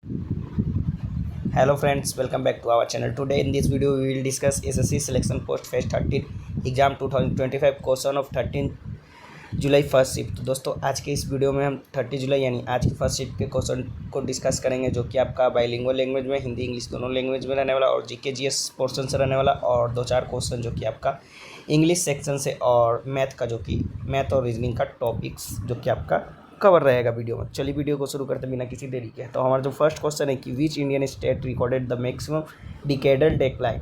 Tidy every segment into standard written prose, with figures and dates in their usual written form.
Hello friends, welcome back to our channel. Today in this video we will discuss SSC selection post phase 13 exam 2025 question of 13 July first shift. तो दोस्तों आज के इस video में हम 30 जुलाई यानी आज की फर्स्ट शिफ्ट के क्वेश्चन को डिस्कस करेंगे, जो कि आपका बाइलिंगुअल लैंग्वेज में हिंदी इंग्लिश दोनों लैंग्वेज में रहने वाला और जीके जीएस पोर्शन से रहने वाला, और दो चार क्वेश्चन जो कि आपका इंग्लिश सेक्शन से और मैथ का, जो कि मैथ और रीजनिंग का टॉपिक्स जो कि आपका कवर रहेगा वीडियो में। चलिए वीडियो को शुरू करते बिना किसी देरी के। तो हमारा जो फर्स्ट क्वेश्चन है कि which Indian state recorded the maximum decadal decline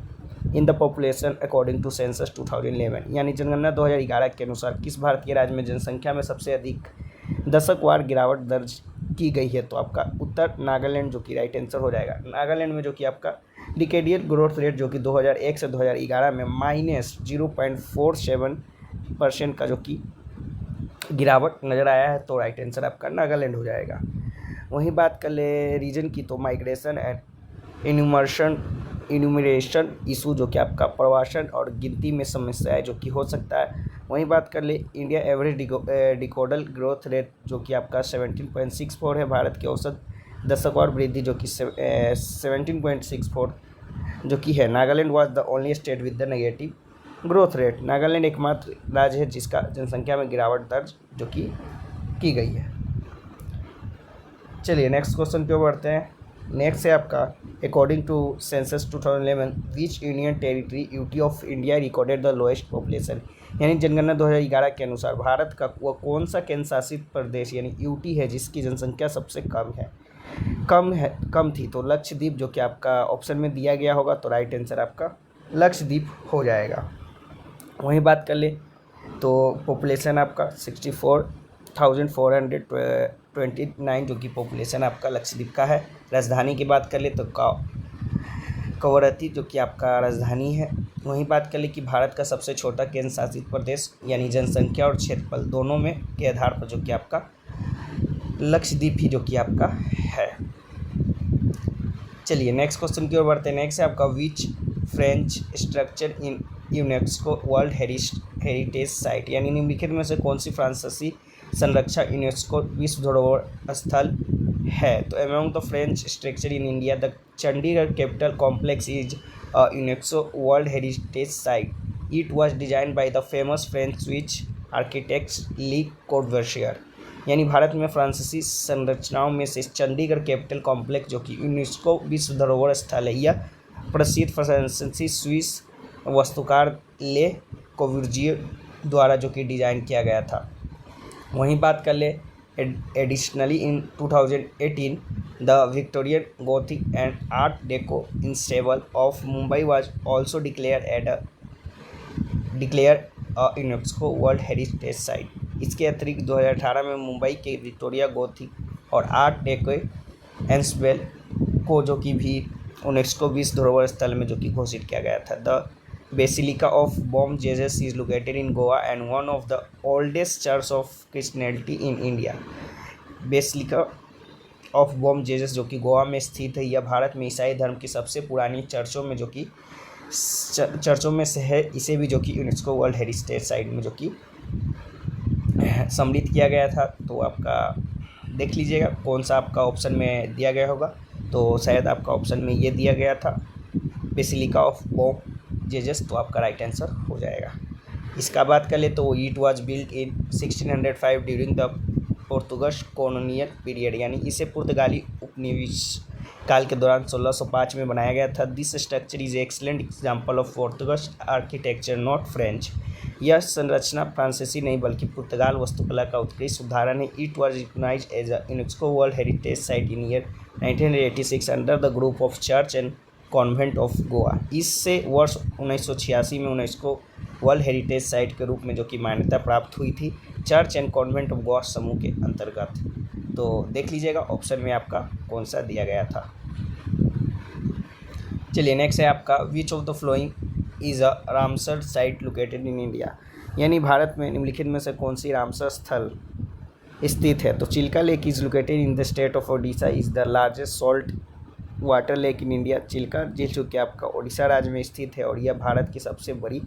in the population according to census 2011, यानी जनगणना 2011 के अनुसार किस भारतीय राज्य में जनसंख्या में सबसे अधिक दशकवार गिरावट दर्ज की गई है। तो आपका उत्तर नागालैंड जो कि राइट आंसर हो जाएगा। नागालैंड में जो कि आपका डिकेडियल ग्रोथ रेट जो कि 2001 से 2011 में -0.47% का जो कि गिरावट नज़र आया है, तो राइट आंसर आपका नागालैंड हो जाएगा। वहीं बात कर ले रीजन की, तो माइग्रेशन एंड इन्यूमरेशन इशू जो कि आपका प्रवासन और गिनती में समस्याएं जो कि हो सकता है। वहीं बात कर ले इंडिया एवरेज डिकोडल ग्रोथ रेट जो कि आपका 17.64 है। भारत की औसत दशकवार वृद्धि जो कि 17.64 जो कि है। Nagaland was the only state with the negative growth rate. Nagaland एकमात्र राज्य है जिसका जनसंख्या में गिरावट दर्ज जो कि की गई है। चलिए नेक्स्ट क्वेश्चन की ओर बढ़ते हैं। नेक्स्ट है आपका according to census 2011 which union territory UT of India recorded the lowest population, यानी जनगणना 2011 के अनुसार भारत का वह कौन सा केंद्र शासित प्रदेश यानी यूटी है जिसकी जनसंख्या सबसे कम थी। तो लक्षद्वीप जो कि आपका ऑप्शन में दिया गया होगा, तो राइट आंसर आपका लक्षद्वीप हो जाएगा। वहीं बात कर ले तो पॉपुलेशन आपका 64,429 जो कि पॉपुलेशन आपका लक्षद्वीप का है। राजधानी की बात कर ले तो कवरत्ती जो कि आपका राजधानी है। वहीं बात कर ले कि भारत का सबसे छोटा केंद्र शासित प्रदेश यानी जनसंख्या और क्षेत्रफल दोनों में के आधार पर जो कि आपका लक्षद्वीप ही जो कि आपका है। चलिए नेक्स्ट क्वेश्चन की ओर बढ़ते हैं। नेक्स्ट है आपका which French structure in UNESCO world heritage site, यानी निम्नलिखित में से कौन सी फ्रांसीसी संरक्षा यूनेस्को विश्व धरोहर स्थल है। तो among the French structure in India the Chandigarh capital complex is a UNESCO world heritage site. It was designed by the famous French Swiss architect Le Corbusier, यानी भारत में फ्रांसीसी संरचनाओं में से चंडीगढ़ कैपिटल कॉम्प्लेक्स जो कि यूनेस्को विश्व धरोहर स्थल है, यह प्रसिद्ध फ्रांसीसी स्विस वास्तुकार ले कोर्बुसियर द्वारा जो कि डिज़ाइन किया गया था। वहीं बात कर ले additionally in 2018 the Victorian Gothic and art deco instable of Mumbai was also declare UNESCO world heritage site. इसके अतिरिक्त 2018 में मुंबई के विक्टोरिया गोथिक और आर्ट डेको एंस्टेबल को जो कि भी यूनेस्को विश्व धरोहर स्थल में जो कि घोषित किया गया था। The basilica of Baum Jesus is located in Goa and one of the oldest church of Christianity in India. Basilica of Baum Jesus जो कि गोवा में स्थित है, यह भारत में ईसाई धर्म की सबसे पुरानी चर्चों में से है। इसे भी जो कि यूनेस्को वर्ल्ड हेरिटेज साइट में जो कि सम्मिलित किया गया था। तो आपका देख लीजिएगा कौन सा आपका ऑप्शन में दिया गया होगा, तो शायद आपका ऑप्शन में ये दिया गया था बेसिलिका ऑफ बॉम जेजस, तो आपका राइट आंसर हो जाएगा। इसका बात कर ले तो it was built in 1605 during the Portuguese colonial period, यानी इसे पुर्तगाली उपनिवेश काल के दौरान 1605 में बनाया गया था। This structure is excellent example of Portuguese architecture not French. यह संरचना फ्रांसीसी नहीं बल्कि पुर्तगाल वास्तुकला का उत्कृष्ट उदाहरण है। It was recognised as a UNESCO world heritage site in year 1986 under the group of church and convent of Goa. इससे वर्ष 1986 में यूनेस्को वर्ल्ड हेरिटेज साइट के रूप में जो कि मान्यता प्राप्त हुई थी church and convent of Goa समूह के अंतर्गत। तो देख लीजिएगा ऑप्शन में आपका कौन सा दिया गया था। चलिए नेक्स्ट है आपका which of the following is a Ramsar site located in India, यानी भारत में निम्नलिखित में से कौन सी रामसर स्थल स्थित है। तो Chilka lake is located in the state of Odisha is the largest salt water lake in India. Chilka झील जो कि आपका ओडिशा राज्य में स्थित है और यह भारत की सबसे बड़ी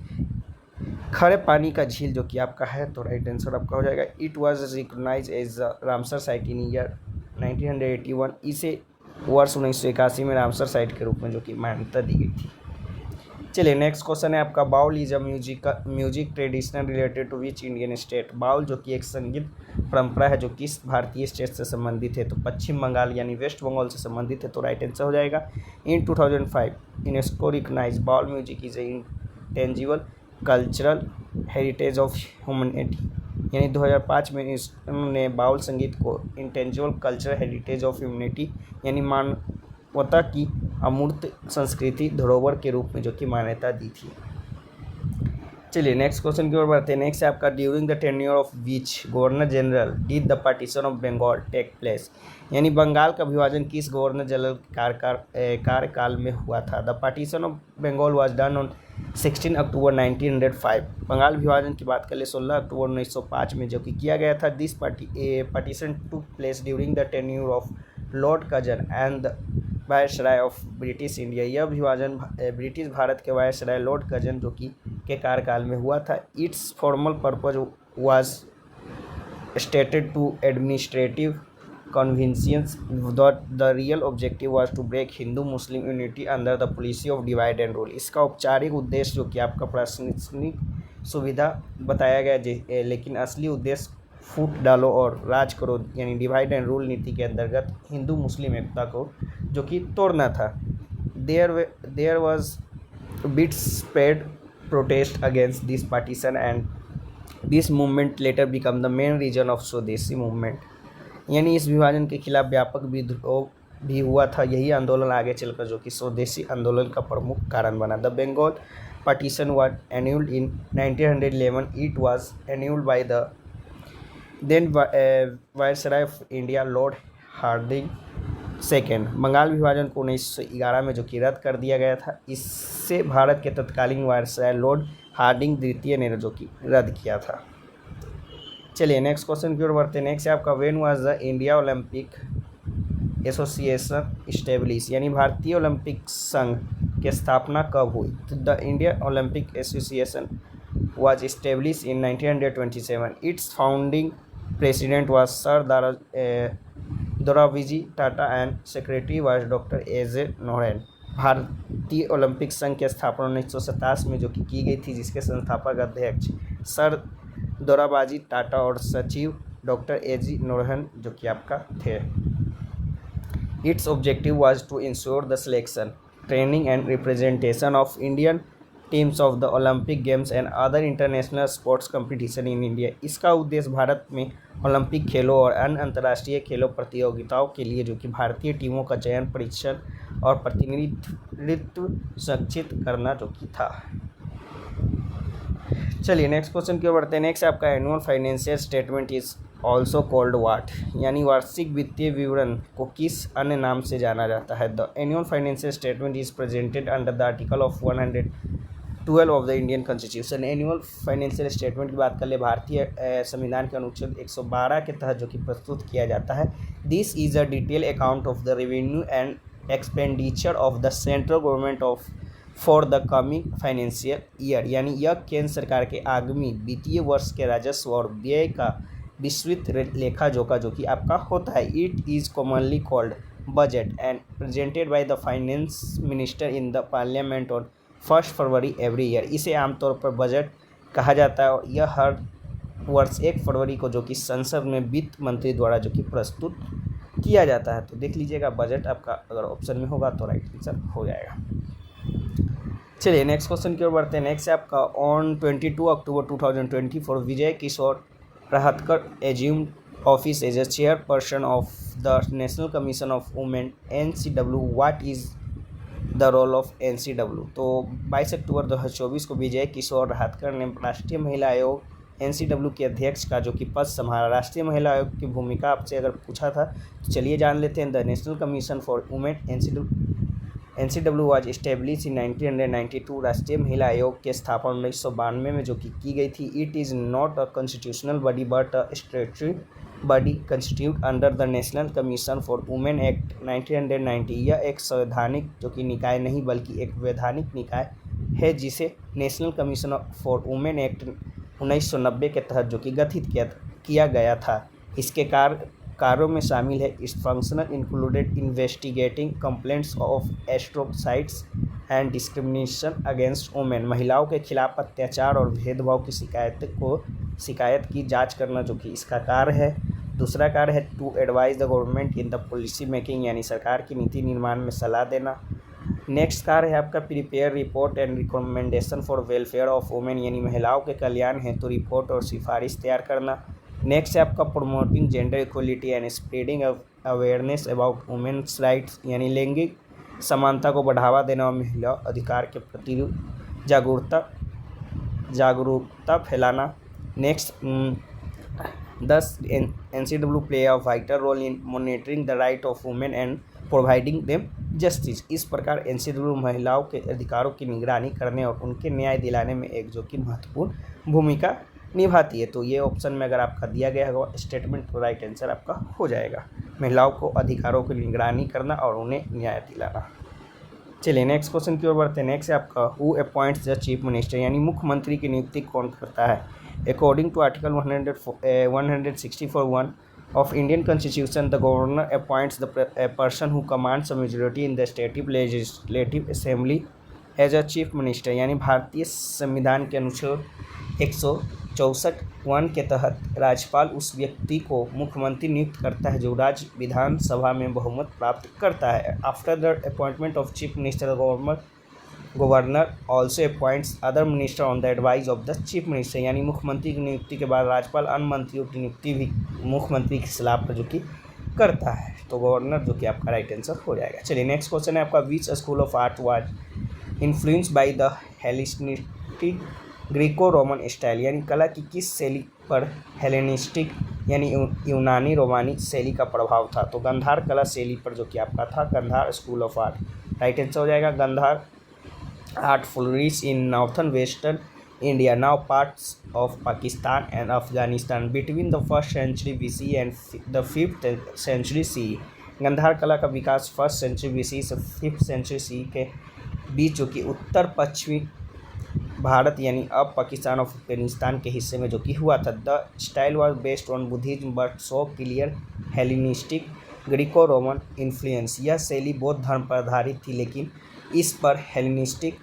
खड़े पानी का झील जो कि आपका है, तो राइट आंसर आपका हो जाएगा। It was recognised as Ramsar site in year 1981। इसे वर्ष 1981 में रामसर साइट के रूप में जो कि मान्यता दी गई थी। चलिए नेक्स्ट क्वेश्चन है आपका, Baul is a music traditional related to which Indian state. Baul जो कि एक संगीत परंपरा है जो किस भारतीय स्टेट से संबंधित है, तो पश्चिम बंगाल यानी वेस्ट बंगाल से संबंधित है, तो राइट आंसर हो जाएगा। In 2005 UNESCO recognise Baul music is a intangible cultural heritage of humanity, यानी 2005 में इन्होंने बाउल संगीत को intangible cultural heritage of humanity यानी मानवता की अमूर्त संस्कृति धरोहर के रूप में जो कि मान्यता दी थी। चलिए नेक्स्ट क्वेश्चन की ओर बढ़ते हैं। नेक्स्ट है आपका, during the tenure of which governor general did the partition of Bengal take place, यानी बंगाल का विभाजन किस गवर्नर जनरल कार्यकाल में हुआ था। The partition of Bengal was done on 16 October 1905। Bengal विभाजन की बात कर ले 16 अक्टूबर 1905 में जो कि किया गया था। This partition took place during the tenure of Lord Curzon and the viceroy of British India. यह विभाजन ब्रिटिश भारत के वायसराय लॉर्ड कर्जन जो कि के कार्यकाल में हुआ था। Its formal purpose was stated to administrative convenience, the real objective was to break Hindu Muslim unity under the policy of divide and rule. इसका औपचारिक उद्देश्य जो कि आपका प्रशासनिक सुविधा बताया गया, लेकिन असली उद्देश्य फूट डालो और राज करो यानी डिवाइड एंड रूल नीति के अंतर्गत हिंदू मुस्लिम एकता को जो कि तोड़ना था। There was bit spread protest against this partition and this movement later become the main reason of swadeshi movement, यानी इस विभाजन के खिलाफ व्यापक विद्रोह भी हुआ था। यही आंदोलन आगे चलकर जो कि स्वदेशी आंदोलन का प्रमुख कारण बना। The Bengal partition was annulled in 1911। It was annulled by the then viceroy of India Lord Hardinge second. Bengal विभाजन को 1911 में जो कि रद्द कर दिया गया था। इससे भारत के तत्कालीन वायसराय लॉर्ड हार्डिंग द्वितीय ने जो कि रद्द किया था। चलिए नेक्स्ट क्वेश्चन की ओर बढ़ते हैं। नेक्स्ट है आपका, when was the India Olympic association establish, यानी भारतीय ओलंपिक संघ की स्थापना कब हुई। तो the India Olympic association was establish in 1927। Its founding president was sir Dorabji Tata and secretary was doctor A J. Noren. भारतीय ओलंपिक संघ की स्थापना 1927 में जो कि की गई थी, जिसके संस्थापक अध्यक्ष सर दोराबजी टाटा और सचिव डॉक्टर ए.जी. नोरेन जो कि आपका थे। Its objective was to ensure the selection, training and representation of Indian teams of the Olympic games and other international sports competition in India. इसका उद्देश्य भारत में ओलंपिक खेलों और अन्य अंतर्राष्ट्रीय खेलों प्रतियोगिताओं के लिए जो कि भारतीय टीमों का चयन, परीक्षण और प्रतिनिधित्व सुनिश्चित करना जो कि था। चलिए नेक्स्ट क्वेश्चन की ओर बढ़ते हैं। नेक्स्ट आपका, annual financial statement is also called what, यानी वार्षिक वित्तीय विवरण को किस अन्य नाम से जाना जाता है। The annual financial statement is presented under the article of 112 of the Indian constitution. Annual financial statement की बात कर ले, भारतीय संविधान के अनुच्छेद 112 के तहत जो कि प्रस्तुत किया जाता है। This is a detail account of the revenue and expenditure of the central government of for the coming financial year, यानी यह केंद्र सरकार के आगामी वित्तीय वर्ष के राजस्व और व्यय का विस्तृत लेखा जोखा जो कि आपका होता है। It is commonly called budget and presented by the finance minister in the parliament on 1 February every year. इसे आमतौर पर बजट कहा जाता है और यह हर वर्ष 1 फरवरी को जो कि संसद में वित्त मंत्री द्वारा जो कि प्रस्तुत किया जाता है। तो देख लीजिएगा, बजट आपका अगर ऑप्शन में होगा तो राइट आंसर हो जाएगा। चलिए नेक्स्ट क्वेश्चन की ओर बढ़ते हैं। नेक्स्ट है आपका, on 22 October 2024 Vijay Kishore Rahatkar assumed office as a chairperson of the national commission of women NCW। What is the role of NCW। तो 22 अक्टूबर 2024 को विजय किशोर राहतकर ने राष्ट्रीय महिला आयोग NCW के अध्यक्ष का जो कि पद संभाला। राष्ट्रीय महिला आयोग की भूमिका आपसे अगर पूछा था तो चलिए जान लेते हैं। The national commission for women NCW was establish इन 1992। राष्ट्रीय महिला आयोग की स्थापना 1992 में जो कि की गई थी। It is not a constitutional body but a statutory body constitute under the national commission for women act 1990। यह एक संवैधानिक जो कि निकाय नहीं बल्कि एक वैधानिक निकाय है जिसे national commission for women act 1990 के तहत जो कि गठित किया गया था। इसके कार्यों में शामिल है। इस functional included investigating complaints of astrocytes and discrimination against women, महिलाओं के खिलाफ अत्याचार और भेदभाव की शिकायत की जांच करना जो कि इसका कार्य है। दूसरा कार्य है to advise the government in the policy making, यानी सरकार की नीति निर्माण में सलाह देना। नेक्स्ट कार्य है आपका prepare report and recommendation for welfare of women, यानी महिलाओं के कल्याण हेतु रिपोर्ट और सिफारिश तैयार करना। नेक्स्ट है आपका promoting gender equality and spreading awareness about women's rights, यानी लैंगिक समानता को बढ़ावा देना और महिला अधिकार के प्रति जागरूकता फैलाना। Next 10 NCW play a vital role in monitoring the right of women and providing them justice. इस प्रकार NCW महिलाओं के अधिकारों की निगरानी करने और उनके न्याय दिलाने में एक जो कि महत्वपूर्ण भूमिका निभाती है। तो ये ऑप्शन में अगर आपका दिया गया होगा स्टेटमेंट, तो राइट आंसर आपका हो जाएगा, महिलाओं को अधिकारों की निगरानी करना और उन्हें न्याय दिलाना। चलिए नेक्स्ट क्वेश्चन की ओर बढ़ते हैं। नेक्स्ट है आपका who appoints the chief minister, यानी मुख्यमंत्री की नियुक्ति कौन करता है। According to article 164(1) of Indian Constitution, the governor appoints a person who commands a majority in the state legislative assembly as a chief minister, यानी भारतीय संविधान के अनुच्छेद 164(1) के तहत राज्यपाल उस व्यक्ति को मुख्यमंत्री नियुक्त करता है जो राज्य विधानसभा में बहुमत प्राप्त करता है। After the appointment of chief minister, governor also appoints other minister on the advice of the chief minister, यानी मुख्यमंत्री की नियुक्ति के बाद राज्यपाल अन्य मंत्रियों की नियुक्ति भी मुख्यमंत्री की सलाह पर जो कि करता है। तो गवर्नर जो कि आपका राइट आंसर हो जाएगा। चलिए नेक्स्ट क्वेश्चन है आपका which school of art was influenced by the Hellenistic Greco Roman style, यानी कला की किस शैली पर हेलेनिस्टिक यानी यूनानी रोमानी शैली का प्रभाव था। तो गंधार कला शैली पर जो कि आपका था Gandhar school of art, right answer हो जाएगा। Gandhar art flourished in northern western India, now parts of Pakistan and Afghanistan, between the 1st century BC and the 5th century CE। Gandhar कला का विकास 1st century BC से 5th century CE के बीच जो कि उत्तर पश्चिमी भारत यानी अब पाकिस्तान और अफगानिस्तान के हिस्से में जो कि हुआ था। The style was based on Buddhism but so clear Hellenistic Greco Roman influence, यह शैली बौद्ध धर्म पर आधारित थी लेकिन इस पर हेलेनिस्टिक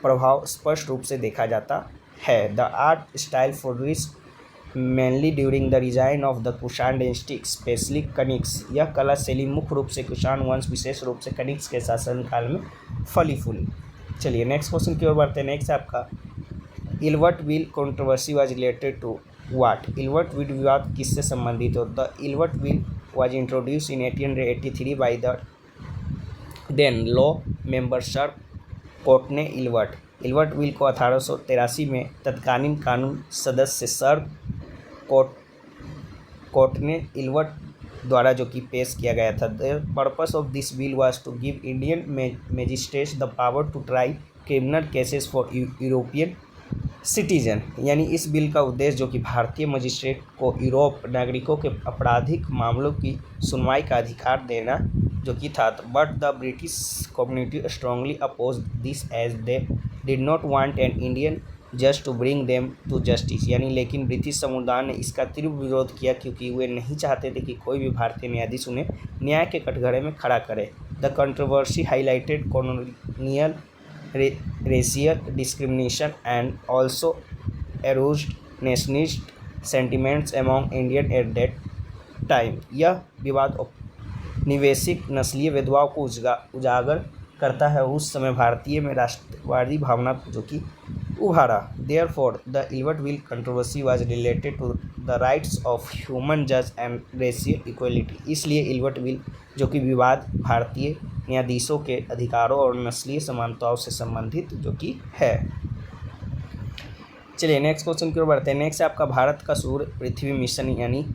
प्रभाव स्पष्ट रूप से देखा जाता है। The art style flourished mainly during the reign of the Kushan dynasty specially Kanishka, यह कला शैली मुख्य रूप से कुषाण वंश विशेष रूप से कनिक्स के शासनकाल में फली फूली। चलिए नेक्स्ट क्वेश्चन की ओर बढ़ते हैं। नेक्स्ट आपका Ilbert bill controversy was related to what, Ilbert bill विवाद किससे संबंधित हो। The Ilbert bill was introduce in 1883 by the then law member sir Courtenay Ilbert bill को 1883 में तत्कालीन कानून सदस्य सर कोर्टने इल्वर्ट द्वारा जो कि पेश किया गया था। The purpose of this bill was to give Indian magistrates the power to try criminal cases for European citizen, यानी इस बिल का उद्देश्य जो कि भारतीय मजिस्ट्रेट को यूरोप नागरिकों के आपराधिक मामलों की सुनवाई का अधिकार देना जो कि था। But the British community strongly oppose this as they did not want an Indian just to bring them to justice, यानी लेकिन ब्रिटिश समुदाय ने इसका तीव्र विरोध किया क्योंकि वे नहीं चाहते थे कि कोई भी भारतीय न्यायाधीश उन्हें न्याय के कटघरे में खड़ा करे। The controversy highlighted colonial racial discrimination and also aroused nationalist sentiments among Indian at that time, यह विवाद निवेशिक नस्लीय भेदभाव को उजागर करता है। उस समय भारतीय में राष्ट्रवादी भावना जो कि उभारा। Therefore the Ilbert bill controversy was related to the rights of human जज एंड रेशियल इक्वलिटी, इसलिए इल्वर्ट विल जो कि विवाद भारतीय न्यायाधीशों के अधिकारों और नस्लीय समानताओं से संबंधित जो कि है। चलिए नेक्स्ट क्वेश्चन की ओर बढ़ते हैं। नेक्स्ट आपका भारत का सूर्य पृथ्वी मिशन यानी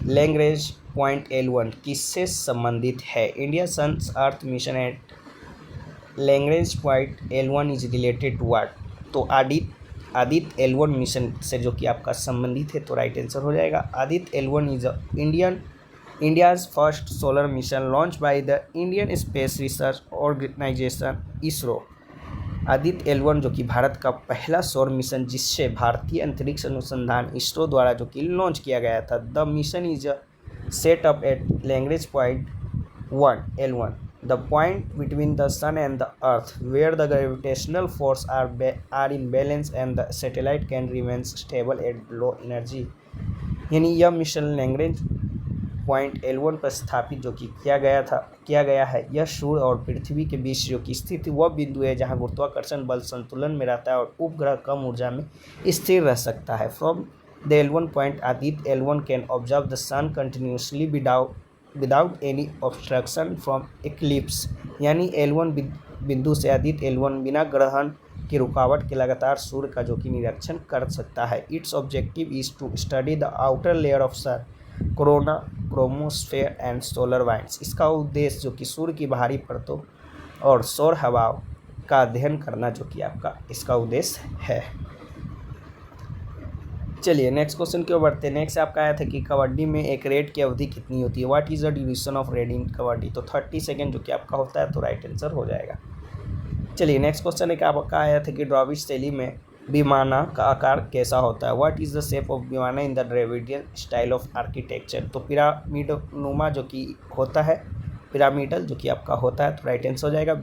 लैग्रेंज पॉइंट L1 किससे संबंधित है। India sun's earth mission at Lagrange point L1 is related to what, तो आदित्य L1 मिशन से जो कि आपका संबंधित है, तो राइट आंसर हो जाएगा। Aditya L1 is India's first solar mission launch by the Indian space research organisation ISRO. Aditya L1 जो कि भारत का पहला सौर मिशन जिससे भारतीय अंतरिक्ष अनुसंधान इसरो द्वारा जो कि लॉन्च किया गया था। The mission is set up at Lagrange point 1 L1, the point between the sun and the earth where the gravitational force are in balance and the satellite can remain stable at low energy। यानी यह mission Lagrange point L1 पर स्थापित जो कि किया गया है। यह सूर्य और पृथ्वी के बीच जो कि स्थित वह बिंदु है जहां गुरुत्वाकर्षण बल संतुलन में रहता है और उपग्रह कम ऊर्जा में स्थिर रह सकता है। From the L1 point Aditya L1 can observe the sun continuously without any obstruction from eclipse. यानी L1 बिंदु से आदित्य L1 बिना ग्रहण की रुकावट के लगातार सूर्य का जो कि निरीक्षण कर सकता है। Its objective is to study the outer layer of sun corona chromosphere and solar winds. इसका उद्देश्य जो कि सूर्य की बाहरी परतों और सौर हवाओं का अध्ययन करना जो कि आपका इसका उद्देश्य है। चलिए नेक्स्ट क्वेश्चन की ओर बढ़ते हैं। नेक्स्ट आपका आया था कि कबड्डी में एक रेड की अवधि कितनी होती है। What is the duration of raid in kabaddi. तो 30 सेकेंड जो कि आपका होता है, तो राइट आंसर हो जाएगा। चलिए नेक्स्ट क्वेश्चन एक आपका आया था कि ड्राविड शैली में विमाना का आकार कैसा होता है। What is the shape of vimana in the Dravidian style of architecture. तो पिरामिड नुमा जो कि होता है, पिरामिडल जो कि आपका होता है, तो राइट आंसर हो जाएगा।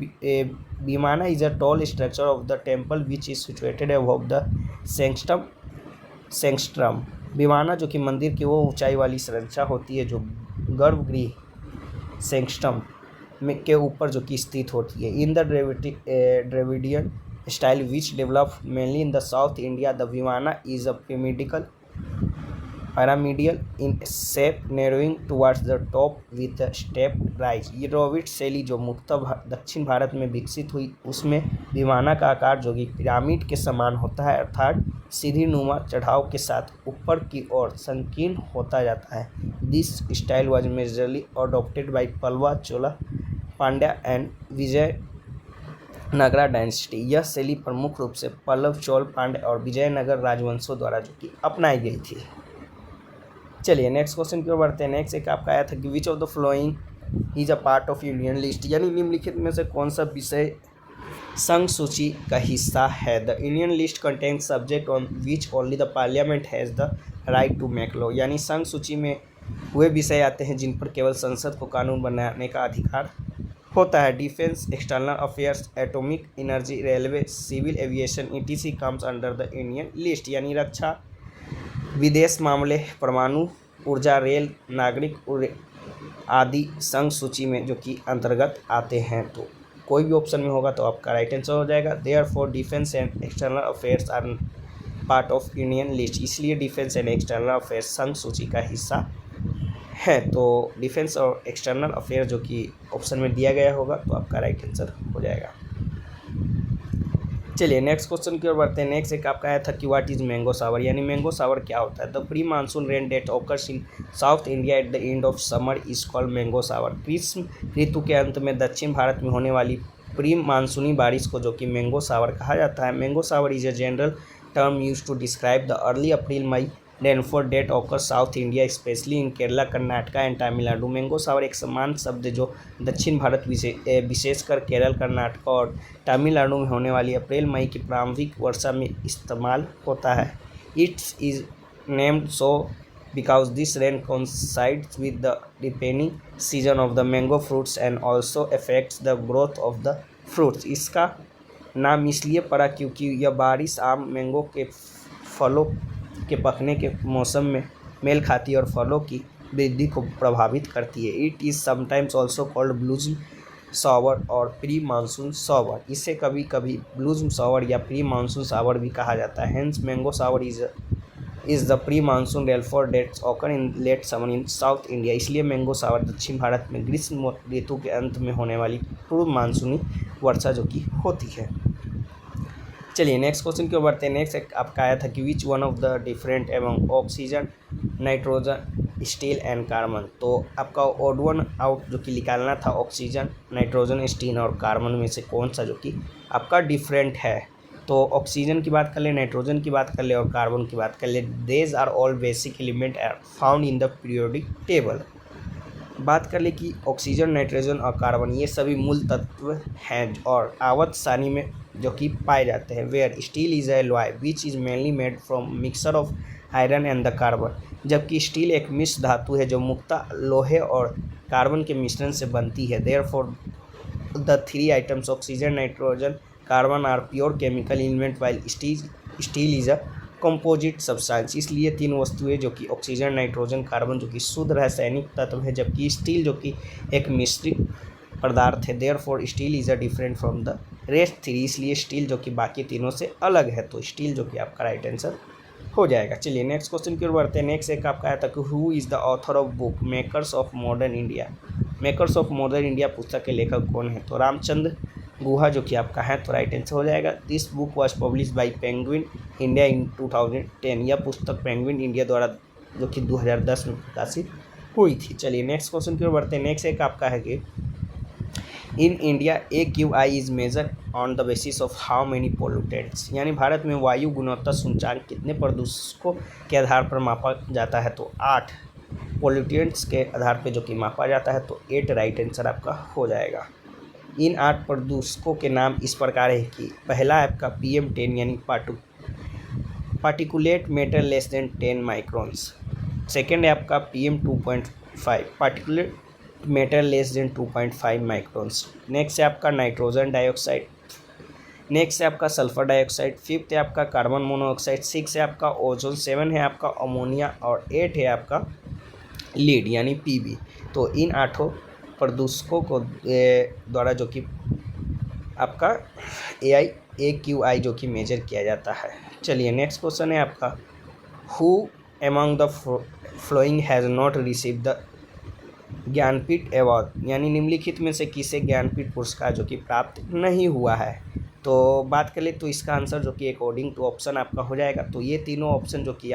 Vimana is a tall structure of the temple which is situated above the sanctum. Vimana जो कि मंदिर की वो ऊंचाई वाली संरचना होती है जो गर्भगृह सेंक्स्ट्रम में के ऊपर जो कि स्थित होती है। In the Dravidian style which develop mainly in the south India, the vimana is a pyramidal in shape narrowing towards the top with a stepped rise। ये ड्राविड शैली जो मुख्यतः दक्षिण भारत में विकसित हुई उसमें विमाना का आकार जो कि पिरामिड के समान होता है, अर्थात सीधी नुमा चढ़ाव के साथ ऊपर की ओर संकीर्ण होता जाता है। This style was majorly adopted by Pallava, Chola, Pandya and Vijayanagara dynasty. यह शैली प्रमुख रूप से पल्लव, चोल, पांड्य और विजयनगर राजवंशों द्वारा जो कि अपनाई गई थी। चलिए नेक्स्ट क्वेश्चन की ओर बढ़ते हैं। नेक्स्ट एक आपका आया था कि which of the following is a part of union list. यानी निम्नलिखित में से कौन सा विषय संघ सूची का हिस्सा है। The union list contains subject on which only the parliament has the right to make law. यानी संघ सूची में वे विषय आते हैं जिन पर केवल संसद को कानून बनाने का अधिकार होता है। Defence, external affairs, atomic energy, railway, civil aviation ETC comes under the union list. यानी रक्षा, विदेश मामले, परमाणु ऊर्जा, रेल, नागरिक आदि संघ सूची में जो कि अंतर्गत आते हैं। तो कोई भी ऑप्शन में होगा तो आपका राइट आंसर हो जाएगा। Therefore defence and external affairs are part of union list. इसलिए डिफेंस एंड एक्सटर्नल अफेयर्स संघ सूची का हिस्सा है। तो डिफेंस और एक्सटर्नल अफेयर जो कि ऑप्शन में दिया गया होगा तो आपका राइट आंसर हो जाएगा। चलिए नेक्स्ट क्वेश्चन की ओर बढ़ते हैं। नेक्स्ट एक आपका आया था कि व्हाट इज मैंगो सावर। यानी मैंगो सावर क्या होता है। The pre monsoon rain that occurs in south India at the end of summer is called mango shower. ग्रीष्म ऋतु के अंत में दक्षिण भारत में होने वाली प्री मानसूनी बारिश को जो कि मैंगो सावर कहा जाता है। Mango shower is a general term use to describe the early April May rainfall that occur south India specially in Kerala, Karnataka and Tamil Nadu. Mango shower एक समान शब्द जो दक्षिण भारत विशेषकर केरल, कर्नाटक और तमिलनाडु में होने वाली अप्रैल मई की प्रारंभिक वर्षा में इस्तेमाल होता है। It's is named so because this rain coincides with the ripening season of the mango fruits and also affects the growth of the fruits। इसका नाम इसलिए पड़ा क्योंकि यह बारिश आम मैंगो के फलों के पकने के मौसम में मेल खाती है और फलों की वृद्धि को प्रभावित करती है। It is sometimes also called blossom shower और प्री मानसून सावर। इसे कभी कभी ब्लूज़म सावर या प्री मानसून सावर भी कहा जाता है। Hence mango shower is the pre monsoon rainfall that's occur in late summer in south India. इसलिए मैंगो सावर दक्षिण भारत में ग्रीष्म ऋतु के अंत में होने वाली पूर्व मानसूनी वर्षा जो कि होती है। चलिए नेक्स्ट क्वेश्चन की ओर बढ़ते हैं। नेक्स्ट आपका आया था कि which one of the different एवं oxygen, nitrogen, steel and carbon. तो आपका ऑड वन आउट जो कि निकालना था ऑक्सीजन, नाइट्रोजन, स्टील और कार्बन में से कौन सा जो कि आपका डिफरेंट है। तो ऑक्सीजन की बात कर ले, नाइट्रोजन की बात कर ले और कार्बन की बात कर ले। These are all basic element are found in the periodic table. बात कर ले कि ऑक्सीजन, नाइट्रोजन और कार्बन ये सभी मूल तत्व हैं और आवर्त सारणी में जो कि पाए जाते हैं। Where steel is alloy which is mainly made from mixer of iron and the carbon. जबकि स्टील एक मिश्र धातु है जो मुख्यतः लोहे और कार्बन के मिश्रण से बनती है। Therefore the three items oxygen, nitrogen, carbon are pure chemical element while steel is a composite substance. इसलिए तीन वस्तुएं जो कि ऑक्सीजन, नाइट्रोजन, कार्बन जो कि शुद्ध रासायनिक तत्व है, जबकि स्टील जो कि एक मिश्रित पदार्थ है। Therefore steel is a different from the rest three, इसलिए स्टील जो कि बाकी तीनों से अलग है। तो स्टील जो कि आपका राइट आंसर हो जाएगा। चलिए नेक्स्ट क्वेश्चन की ओर बढ़ते हैं। नेक्स्ट एक आपका आया था कि who is the author of book makers of modern India. Makers of modern India पुस्तक के लेखक कौन है? तो रामचंद्र गुहा जो कि आपका है, तो राइट आंसर हो जाएगा। This book was publish by penguin India in 2010। यह पुस्तक पेंगुइन इंडिया द्वारा जो कि 2010 में प्रकाशित हुई थी। चलिए नेक्स्ट क्वेश्चन की ओर बढ़ते हैं। नेक्स्ट एक आपका है कि in India AQI is major on the basis of how many pollutants, यानी भारत में वायु गुणवत्ता सूचकांक कितने प्रदूषकों के आधार पर मापा जाता है? तो 8 पोल्यूटेंट्स के आधार पर जो कि मापा जाता है। तो 8 राइट आंसर आपका हो जाएगा। इन 8 प्रदूषकों के नाम इस प्रकार है कि पहला आपका PM10 यानी particulate matter less than 10 microns. Second है आपका PM2.5 particulate matter less than 2.5 microns. Next है आपका नाइट्रोजन डाइऑक्साइड। नेक्स्ट है आपका सल्फर डाइऑक्साइड। फिफ्थ है आपका कार्बन मोनोऑक्साइड। 6 है आपका ओजोन। 7 है आपका अमोनिया और 8 है आपका लीड यानी PB। तो इन 8 प्रदूषकों को द्वारा जो कि आपका AQI जो कि मेजर किया जाता है। चलिए नेक्स्ट क्वेश्चन है आपका who among the flowing has not receive the Jnanpith award, यानी निम्नलिखित में से किसे ज्ञानपीठ पुरस्कार जो कि प्राप्त नहीं हुआ है? तो बात करें तो इसका आंसर जो कि अकॉर्डिंग टू ऑप्शन आपका हो जाएगा। तो ये तीनों ऑप्शन जो कि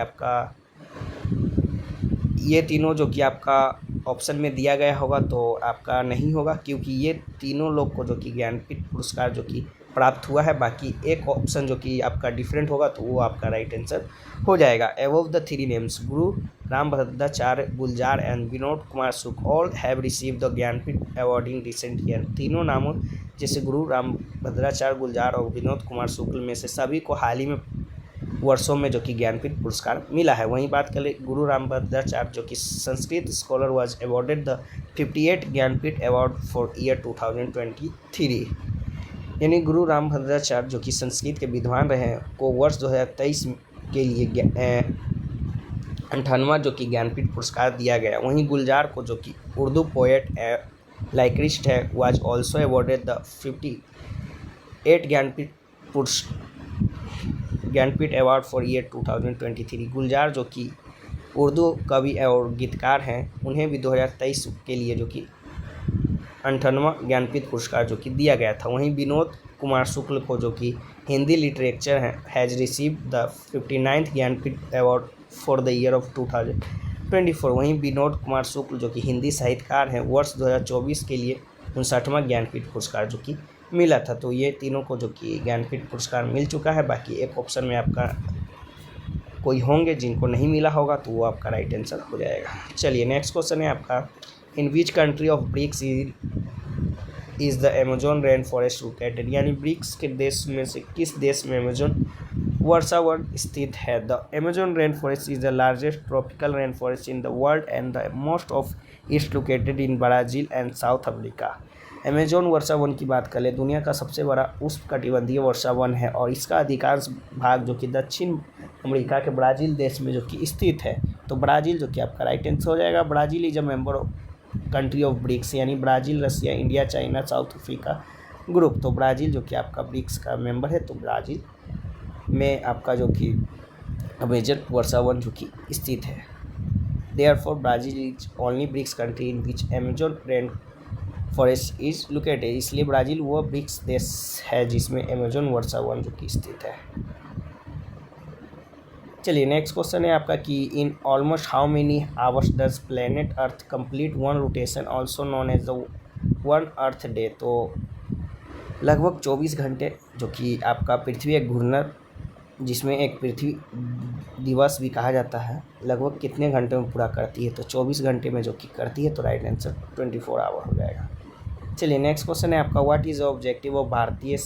आपका ऑप्शन में दिया गया होगा तो आपका नहीं होगा, क्योंकि ये तीनों लोग को जो कि ज्ञानपीठ पुरस्कार जो कि प्राप्त हुआ है। बाकी एक ऑप्शन जो कि आपका डिफरेंट होगा तो वो आपका राइट आंसर हो जाएगा। Above the three names Guru Rambhadracharya, Gulzar and Vinod Kumar Shukla all have receive the Jnanpith award in recent year. तीनों नामों जैसे गुरु रामभद्राचार्य, गुलजार और विनोद कुमार शुक्ल में से सभी को हाल ही में वर्षों में जो कि ज्ञानपीठ पुरस्कार मिला है। वहीं बात करें गुरु रामभद्राचार्य जो कि Sanskrit scholar was awarded the 58 Jnanpith award for year 2023, यानी गुरु रामभद्राचार्य जो कि संस्कृत के विद्वान रहे हैं को वर्ष 2023 के लिए 58वां जो कि ज्ञानपीठ पुरस्कार दिया गया। वहीं गुलजार को जो कि उर्दू पोएट लाइक्रिस्ट है was also awarded the 58 Jnanpith award for year 2023। गुलजार जो कि उर्दू कवि और गीतकार हैं, उन्हें भी 2023 के लिए जो कि 58वां ज्ञानपीठ पुरस्कार जो कि दिया गया था। वहीं विनोद कुमार शुक्ल को जो कि हिंदी लिटरेचर है has receive the 59th Jnanpith award for the year of 2024। वहीं विनोद कुमार शुक्ल जो कि हिंदी साहित्यकार हैं, वर्ष 2024 के लिए 59वां ज्ञानपीठ पुरस्कार जो कि मिला था। तो ये तीनों को जो कि ज्ञानपीठ पुरस्कार मिल चुका है। बाकी एक ऑप्शन में आपका कोई होंगे जिनको नहीं मिला होगा तो वो आपका राइट आंसर हो जाएगा। चलिए नेक्स्ट क्वेश्चन है आपका in which country of BRICS is the Amazon rain forest located, यानी ब्रिक्स के देश में से किस देश में अमेजोन वर्षावन स्थित है? The Amazon rain forest is the largest tropical rain forest in the world and the most of its located in Brazil and south Africa. Amazon वर्षावन की बात करें, दुनिया का सबसे बड़ा उष्णकटिबंधीय वर्षावन है और इसका अधिकांश भाग जो कि दक्षिण अमेरिका के ब्राज़ील देश में जो कि स्थित है। तो ब्राज़ील जो कि आपका राइट आंसर हो जाएगा। Brazil is a member of country of BRICS, यानी Brazil, Russia, India, China, South Africa group. तो ब्राज़ील जो कि आपका ब्रिक्स का मेंबर है। तो ब्राज़ील में आपका जो कि अमेजन वर्षावन जो कि स्थित है। Therefore Brazil is only BRICS country in which Amazon rain forest is located, इसलिए ब्राज़ील वो ब्रिक्स देश है जिसमें अमेजोन वर्षावन जो कि स्थित है। चलिए नेक्स्ट क्वेश्चन है आपका कि in almost how many hours does planet earth complete one rotation also known as the one earth day. तो लगभग 24 घंटे जो कि आपका पृथ्वी एक घूर्णन जिसमें एक पृथ्वी दिवस भी कहा जाता है, लगभग कितने घंटे में पूरा करती है? तो 24 घंटे में जो कि करती है। तो राइट आंसर 24 आवर हो जाएगा। चलिए नेक्स्ट क्वेश्चन है आपका what is the objective of भारतीय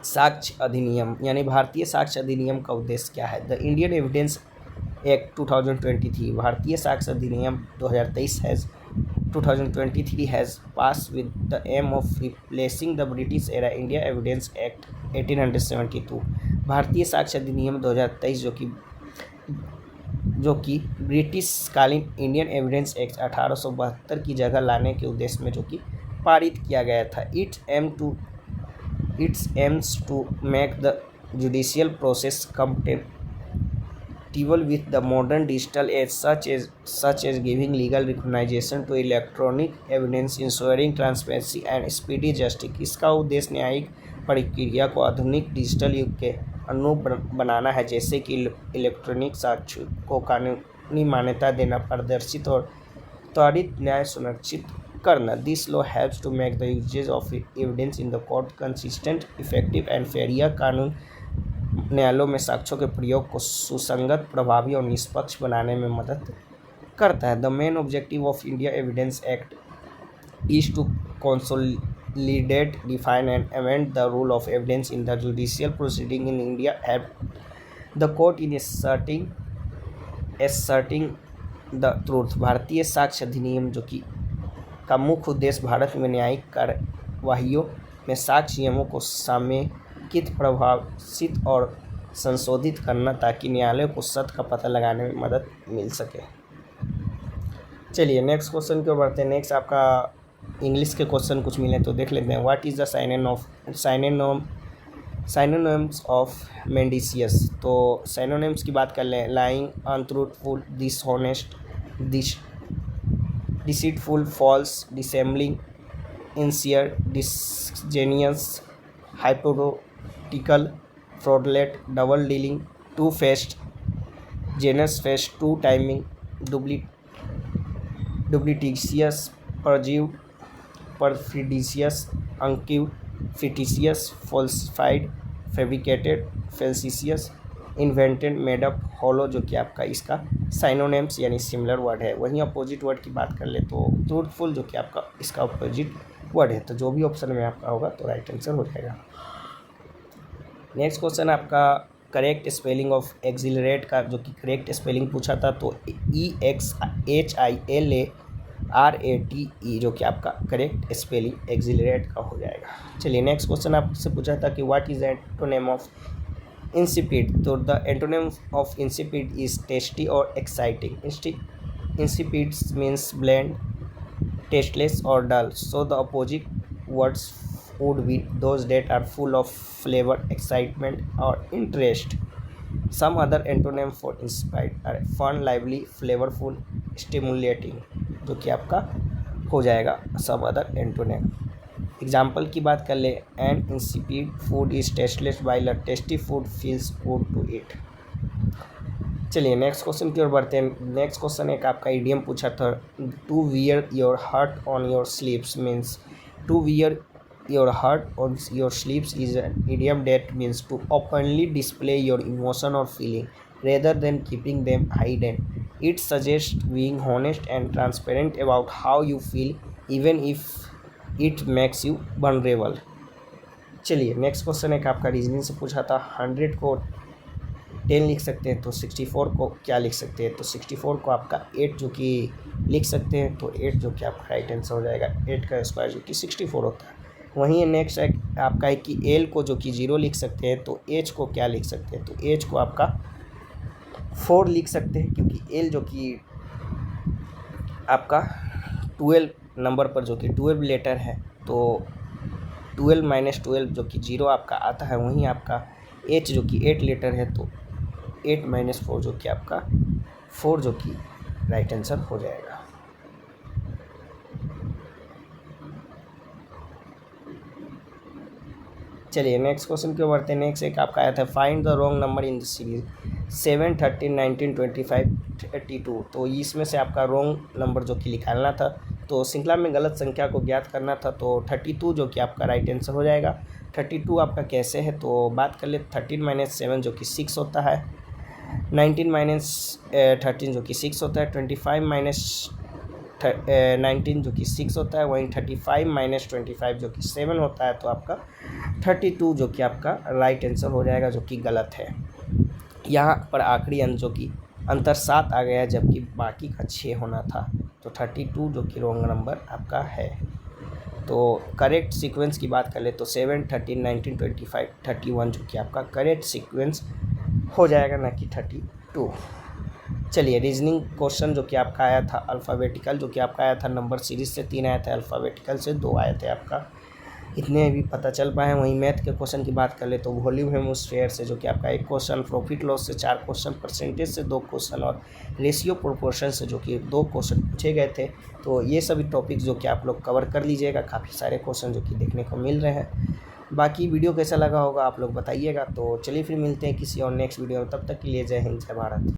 साक्ष्य अधिनियम, यानी भारतीय साक्ष्य अधिनियम का उद्देश्य क्या है? द इंडियन एविडेंस एक्ट 2023, भारतीय साक्ष्य अधिनियम 2023 has passed with the aim of replacing the British era India Evidence Act 1872। भारतीय साक्ष्य अधिनियम 2023 जो कि ब्रिटिश कालीन इंडियन एविडेंस एक्ट 1872 की जगह लाने के उद्देश्य में जो कि पारित किया गया था। It aims to make the judicial process compatible with the modern digital age, such as giving legal recognition to electronic evidence, ensuring transparency and speedy justice। इसका उद्देश्य न्यायिक प्रक्रिया को आधुनिक डिजिटल युग के अनुरूप बनाना है, जैसे कि इलेक्ट्रॉनिक साक्ष्य को कानूनी मान्यता देना, पारदर्शिता और त्वरित न्याय सुनिश्चित करना। This law helps to make the usages of evidence in the court consistent, effective and fair. यह कानून न्यायालयों में साक्ष्यों के प्रयोग को सुसंगत, प्रभावी और निष्पक्ष बनाने में मदद करता है। The main objective of India evidence act is to consolidate, define and amend the rule of evidence in the judicial proceeding in India, help the court in asserting the truth। भारतीय साक्ष्य अधिनियम जो कि का मुख्य उद्देश्य भारत में न्यायिक कार्यवाहियों में साक्ष्य नियमों को समेकित, प्रभावित और संशोधित करना, ताकि न्यायालय को सत्य का पता लगाने में मदद मिल सके। चलिए नेक्स्ट क्वेश्चन की ओर बढ़ते हैं। नेक्स्ट आपका इंग्लिश के क्वेश्चन कुछ मिले तो देख लेते हैं। What is the synonyms of mendacious. तो साइनोनिम्स की बात कर लें। Lying, untruthful, dishonest, deceitful, false, dissembling, insincere, disingenuous, hypocritical, fraudulent, double dealing, two faced, Janus faced, two timing, duplicitous, perjured, perfidious, uncandid, fictitious, falsified, fabricated, fallacious, invented, made up, hollow, जो कि आपका इसका synonyms यानी similar word है। वहीं opposite word की बात कर ले तो ट्रूथफुल जो कि आपका इसका अपोजिट वर्ड है। तो जो भी ऑप्शन में आपका होगा तो राइट आंसर हो जाएगा। नेक्स्ट क्वेश्चन आपका करेक्ट स्पेलिंग ऑफ एक्सिलरेट का जो कि करेक्ट स्पेलिंग पूछा था, तो EXHILARATE जो कि आपका करेक्ट स्पेलिंग एक्सिलरेट का हो जाएगा। चलिए नेक्स्ट क्वेश्चन आपसे पूछा था कि what is the antonym of insipid. तो the antonym of insipid is tasty और exciting. Insipid means bland, tasteless or dull, so the opposite words would be those that are full of flavor, excitement or interest। Some other antonym for inspired are fun, lively, flavorful, stimulating, जो कि आपका हो जाएगा some other antonym। Example की बात कर ले, an insipid food is tasteless while a tasty food feels good to eat। चलिए नेक्स्ट क्वेश्चन की ओर बढ़ते हैं। नेक्स्ट क्वेश्चन एक आपका इडियम पूछा था, to wear your heart on your sleeves means. To wear your heart on your sleeves is an idiom that means to openly display your emotion और feeling rather than keeping them hidden. It suggest being honest and transparent about how you feel even if it makes you vulnerable. चलिए next question एक आपका reasoning से पूछा था, 100 को 10 लिख सकते हैं तो 64 को क्या लिख सकते हैं, तो 64 को आपका 8 जो कि लिख सकते हैं, तो 8 जो कि आपका राइट आंसर हो जाएगा। 8 का स्क्वायर जो कि 64 होता है। वहीं नेक्स्ट आपका है कि एल को जो कि 0 लिख सकते हैं, तो एच को क्या लिख सकते हैं, तो एच को आपका 4 लिख सकते हैं, क्योंकि एल जो कि आपका 12 नंबर पर जो कि 12 लेटर है, तो 12 - 12 जो कि 0 आपका आता है। वहीं आपका एच जो कि 8 लेटर है, तो 8 - 4 जो कि आपका 4 जो कि राइट आंसर हो जाएगा। चलिए नेक्स्ट क्वेश्चन की ओर बढ़ते हैं। नेक्स्ट एक आपका आया था, find the wrong number in the series 7, 13, 19, 25, 32। तो इसमें से आपका रॉन्ग नंबर जो कि निकालना था, तो श्रृंखला में गलत संख्या को ज्ञात करना था, तो 32 जो कि आपका राइट आंसर हो जाएगा। 32 आपका कैसे है, तो बात कर ले 13 - 7 जो कि 6 होता है, 19 - 13 जो कि 6 होता है, 25 - 19 जो कि 6 होता है, वहीं 35 - 25 जो कि 7 होता है, तो आपका 32 जो कि आपका राइट आंसर हो जाएगा, जो कि गलत है। यहाँ पर आखिरी अंक जो कि अंतर 7 आ गया, जबकि बाकी का 6 होना था। तो 32 जो कि रॉन्ग नंबर आपका है। तो करेक्ट सीक्वेंस की बात कर ले तो 7, 13, 19, 25, 31 जो कि आपका करेक्ट सीक्वेंस हो जाएगा, ना कि 32। चलिए रीजनिंग क्वेश्चन जो कि आपका आया था अल्फ़ाबेटिकल, जो कि आपका आया था नंबर सीरीज से 3 आया था, अल्फ़ाबेटिकल से 2 आए थे आपका, इतने भी पता चल पाए हैं। वहीं मैथ के क्वेश्चन की बात कर ले तो वॉल्यूम हेमोस्फेयर से जो कि आपका 1 क्वेश्चन, प्रॉफिट लॉस से 4 क्वेश्चन, परसेंटेज से 2 क्वेश्चन और रेशियो प्रोपोर्शन से जो कि 2 क्वेश्चन पूछे गए थे। तो ये सभी टॉपिक्स जो कि आप लोग कवर कर लीजिएगा, काफ़ी सारे क्वेश्चन जो कि देखने को मिल रहे हैं। बाकी वीडियो कैसा लगा होगा आप लोग बताइएगा। तो चलिए फिर मिलते हैं किसी और नेक्स्ट वीडियो में, तब तक के लिए जय हिंद, जय भारत।